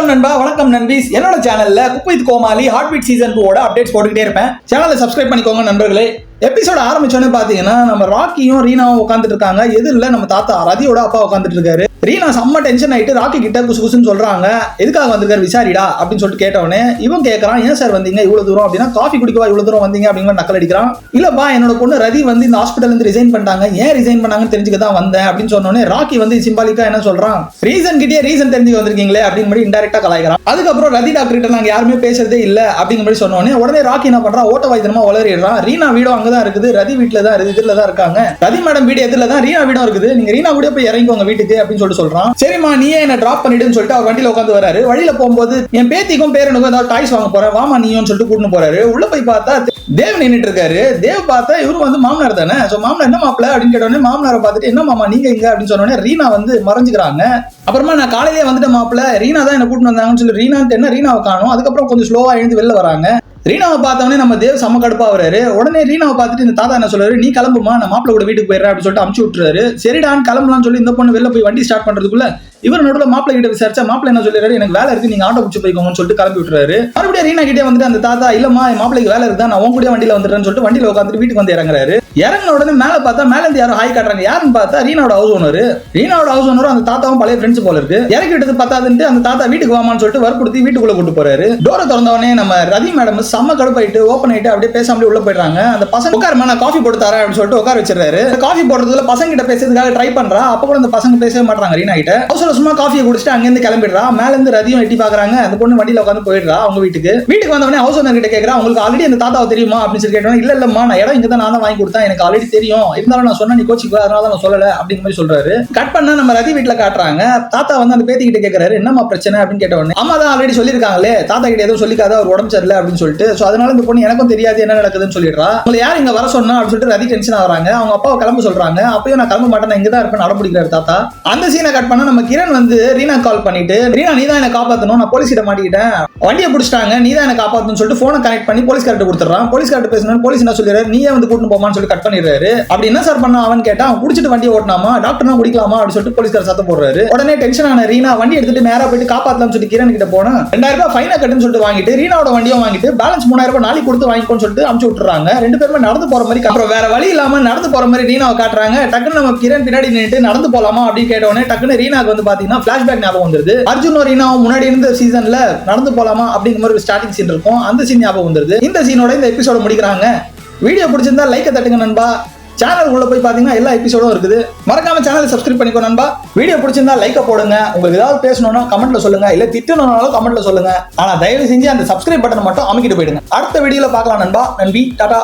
வணக்கம் நண்பா, வணக்கம் நண்பீஸ். என்னோட சேனல்ல cook with Comali heart beat season 2 ஓட அப்டேட்ஸ் போட்டுக்கிட்டே இருப்பேன். சேனலை சப்ஸ்கிரைப் பண்ணிக்கோங்க நண்பர்களே. எபிசோட ஆரம்பிச்சோன்னு பாத்தீங்கன்னா நம்ம ராக்கியும் ரீனாவும் உட்காந்துட்டு இருக்காங்க. எதிரில் நம்ம தாத்தா ரதியோட அப்பா உட்காந்துட்டு இருக்காரு. ரீனா செம்ம டென்ஷன் ஆயிட்டு ராக்கி கிட்ட குசு குசுன்னு சொல்றாங்க. எதுக்காக வந்திருக்காரு விசாரிடா அப்படின்னு சொல்லிட்டு கேட்டவனே இவன் கேட்கறான், ஏன் சார் வந்தீங்க இவ்வளவு தூரம் அப்படின்னா, காஃபி குடிக்கவா இவ்வளவு தூரம் வந்தீங்க அப்படிங்கிற நக்கல் அடிக்கிறான். இல்லப்பா என்னோட பொண்ணு ரதி வந்து இந்த ஹாஸ்பிட்டல் இருந்து ரிசைன் பண்ணிட்டாங்க, ஏன் ரிசைன் பண்ணாங்கன்னு தெரிஞ்சுக்க தான் வந்தேன் அப்படின்னு சொன்னோடனே ராக்கி வந்து சிம்பாலிக்கா என்ன சொல்றான், ரீசன் கிட்டே ரீசன் தெரிஞ்சு வந்திருக்கீங்களே அப்படின்னு மாதிரி இன்டெரக்டா கலாய்க்கிறான். அதுக்கப்புறம் ரதி டாக்டர் கிட்ட நாங்க யாருமே பேசுறதே இல்ல அப்படிங்கிற மாதிரி சொன்னோடனே உடனே ராக்கி என்ன பண்றான், ஓட்ட வாய்த்தனமா உளறிடுறான். ரீனா வீடும் அங்கதான் இருக்குது, ரதி வீட்டுல தான் இருக்குது, இதுல தான் இருக்காங்க. ரதி மேடம் வீடு எதுல தான், ரீனா வீடும் இருக்குது, நீங்க ரீனா கூட போய் இறங்கிக்கோங்க வீட்டுக்கு அப்படின்னு சொல்றான். சரிமா நீயே என்ன டிராப் பண்ணிடுன்னு சொல்லிட்டு அவர் வண்டியில உட்காந்து வராரு. வழியில போகும்போது என் பேத்திக்கும் பேரனுக்கும் ஏதாவது டாய்ஸ் வாங்க போறேன் வாமா நீயும் சொல்லிட்டு கூட்டிட்டு போறாரு. உள்ள போய் பார்த்தா தேவ் நின்னுட்டு இருக்காரு. தேவ் பார்த்தா இவரு வந்து மாமனார் தானே. சோ மாமனார் என்ன மாப்பிள்ள அப்படின்னு கேட்டோடனே மாமனாரை பார்த்துட்டு என்ன மாமா நீங்க இங்க அப்படின்னு சொன்னோடனே ரீனா வந்து மறைஞ்சுக்கிறாங்க. அப்புறமா நான் காலையிலேயே வந்துட்ட மாப்பிள்ள, ரீனா தான் என்ன கூட்டிட்டு வந்தாங்கன்னு சொல்லி ரீனா என்ன ரீனாவை காணும். அதுக்கப்புறம் கொஞ்சம் ஸ்லோவா எழுந்து வெளில வராங்க. ரீனாவை பார்த்தவொடனே நம்ம தேவ் செம்ம கடுப்பா வராரு. உடனே ரீனாவை பார்த்துட்டு இந்த தாத்தா என்ன சொல்றாரு, நீ கிளம்புமா நான் மாப்பிள்ள கூட வீட்டுக்கு போயிடுறேன் அப்படின்னு சொல்லிட்டு அமுச்சு விட்டுறாரு. சரிடான்னு கிளம்பலாம்னு சொல்லி இந்த பொண்ணு வெளில போய் வண்டி ஸ்டார்ட் பண்றதுக்குள்ள இவர் நடுவில் மாப்பிள்ளை கிட்ட விசாரிச்சா மாப்பிள்ளை என்ன சொல்லிடுறாரு, எனக்கு வேலை இருக்கு நீங்க ஆட்டோ பிடிச்சி போய்க்கோங்கன்னு சொல்லிட்டு கிளம்பி விட்டுறாரு. மறுபடியும் ரீனா கிட்டே வந்துட்டு அந்த தாத்தா இல்லம்மா என் மாப்பிள்ளைக்கு வேலை இருக்குதான் நான் உன் கூட வண்டியில வந்துடுறேன்னு சொல்லிட்டு வண்டியில உட்காந்துட்டு வீட்டுக்கு வந்து இறங்குறாரு. இறங்கின உடனே மேல பார்த்தா மேல இருந்து யாரும் ஹாய் காட்டுறாங்க. யாருன்னு பார்த்தா ரீனாவோட ஹவுஸ் ஓனர். ரீனாவோட ஹவுஸ் ஓனரும் அந்த தாத்தாவும் பழைய ஃப்ரெண்ட்ஸ் போல இருக்கு. இறக்கி விட்டது பத்தாதுன்ட்டு அந்த தாத்தா வீட்டுக்கு வாமான்னு சொல்லிட்டு வற்புறுத்தி வீட்டுக்குள்ள கூட்டு போறாரு. டோரை திறந்தவனே நம்ம ரதி மேடம் செம்ம கடுப்பாயிட்டு ஓப்பன் ஆயிட்டு அப்படியே பேசாமலே உள்ள போயிடுறாங்க. அந்த பசங்க உட்காருமா நான் காஃபி போட்டு தரேன் அப்படின்னு சொல்லிட்டு உட்கார வச்சிருக்காரு. காஃபி போடுறதுல பசங்க கிட்ட பேசுறதுக்காக ட்ரை பண்றா. அப்ப கூட அந்த பசங்க பேசவே மாட்டாங்க. ரீனா கிட்ட அவசர சும்மா காஃபியை குடிச்சிட்டு அங்கிருந்து கிளம்பிடுறா. மேல இருந்து ரதியும் எட்டி பாக்குறாங்க. அந்த பொண்ணு வண்டியில உட்காந்து போயிடுறா அவங்க வீட்டுக்கு. வீட்டுக்கு வந்தவனே ஹவுஸ் ஓனர் கிட்ட கேக்குறா, உங்களுக்கு ஆல்ரெடி அந்த தாத்தாவை தெரியுமா அப்படின்னு சொல்லி கேட்டோம். இல்ல இல்லம்மா நான் இடம் இங்க தான் நான் தான் வாங்கி கொடுத்தேன், எனக்கு ஆல்ரெடி தெரியும், இருந்தாலும் நான் சொன்னா நீ கோச்சிக்கு அதனால நான் சொல்லல அப்படிங்கிற மாதிரி சொல்றாரு. கட் பண்ணா நம்ம ரதி வீட்டுல காட்டுறாங்க. தாத்தா வந்து அந்த பேத்தி கிட்ட கேட்கறாரு என்னமா பிரச்சனை அப்படின்னு கேட்ட உடனே அம்மா தான் ஆல்ரெடி சொல்லிருக்காங்களே தாத்தா கிட்ட எதுவும் சொல்லிக்காத அவர் உடம்பு சரியில்லை அப்படின்னு சொல்லிட்டு, சோ அதனால இந்த பொண்ணு எனக்கும் தெரியாது என்ன நடக்குதுன்னு சொல்லிடுறா. உங்களை யார் இங்க வர சொன்னா அப்படின்னு சொல்லிட்டு ரதி டென்ஷன் ஆகுறாங்க. அவங்க அப்பாவை கிளம்ப சொல்றாங்க. அப்பயும் நான் கிளம்ப மாட்டேன், நான் இங்க தான் இருப்பேன் அடம்பிடிக்கிறாரு தாத்தா. அந்த சீனை கட் பண்ணா நம்ம கிரண் வந்து ரீனா கால் பண்ணிட்டு, ரீனா நீ தான் என்ன காப்பாத்தணும், நான் போலீஸ் கிட்ட மாட்டிக்கிட்டேன், வண்டியை பிடிச்சிட்டாங்க, நீ தான் என்ன காப்பாத்தணும்னு சொல்லிட்டு போனை கனெக்ட் பண்ணி போலீஸ் கார்டு கொடுத்துறான். போலீஸ் கார்டு பேசணும். போலீஸ் என்ன சொல்லிடுறாரு, நீயே வந்து கூட்டிட்டு போமான்னு சொல்லி கட் பண்ணிடுறாரு. அப்படி என்ன சார் பண்ணா அவன் கேட்டா, அவன் குடிச்சிட்டு வண்டியை ஓட்டனாமா டாக்டர்னா குடிக்கலாமா அப்படின்னு சொல்லிட்டு போலீஸ்கார சத்தம் போடுறாரு. உடனே டென்ஷன் ஆன ரீனா வண்டி எடுத்துட்டு நேரா போயிட்டு காப்பாத்தலாம்னு சொல்லிட்டு கிரண் கிட்ட போனா 2000 ரூபாய் ஃபைனா கட்டுன்னு சொல்லிட்டு வாங்கிட்டு ரீனாவோட வண்டியும் வாங்கிட்டு பேலன்ஸ் 3000 ரூபாய் நாளைக்கு கொடுத்து வாங்கிக்கோன்னு சொல்லிட்டு அமுச்சு விட்டுறாங்க. ரெண்டு பேருமே நடந்து போற மாதிரி, அப்புறம் வேற வழி இல்லாம நடந்து போற மாதிரி ரீனாவை காட்டுறாங்க. டக்குன்னு நம்ம கிரண் பின்னாடி நின்னுட்டு நடந்து போலாமா அப்படின்னு கேட்ட உடனே டக்குன்னு ரீனாக்கு வந்து பாத்தீங்கன்னா பிளாஷ்பேக் ஞாபகம் வந்துருது. அர்ஜுனும் ரீனாவும் முன்னாடி இருந்த சீசன்ல நடந்து போலாமா அப்படிங்கிற மாதிரி ஒரு ஸ்டார்டிங் சீன் இருக்கும். அந்த சீன் ஞாபகம் வந்துருது. இந்த சீனோட இந்த எபிசோட முடிக்கிறாங்க. வீடியோ பிடிச்சிருந்தா லைக்கை தட்டுங்க நண்பா. சேனல் உள்ள போய் பாத்தீங்கன்னா எல்லா எபிசோடும் இருக்குது. மறக்காம சேனலை சப்ஸ்கிரைப் பண்ணிக்கோ நண்பா. வீடியோ பிடிச்சிருந்தா லைக்க போடுங்க. உங்களுக்கு ஏதாவது பேசணும்னா கமெண்ட்ல சொல்லுங்க, இல்ல திட்டணும்னாலும் கமெண்ட்ல சொல்லுங்க. ஆனா தயவு செஞ்சு அந்த சப்ஸ்கிரைப் பட்டனை மட்டும் அமைக்கிட்டு போயிடுங்க. அடுத்த வீடியோல பார்க்கலாம் நண்பா. நன்றி, டாடா.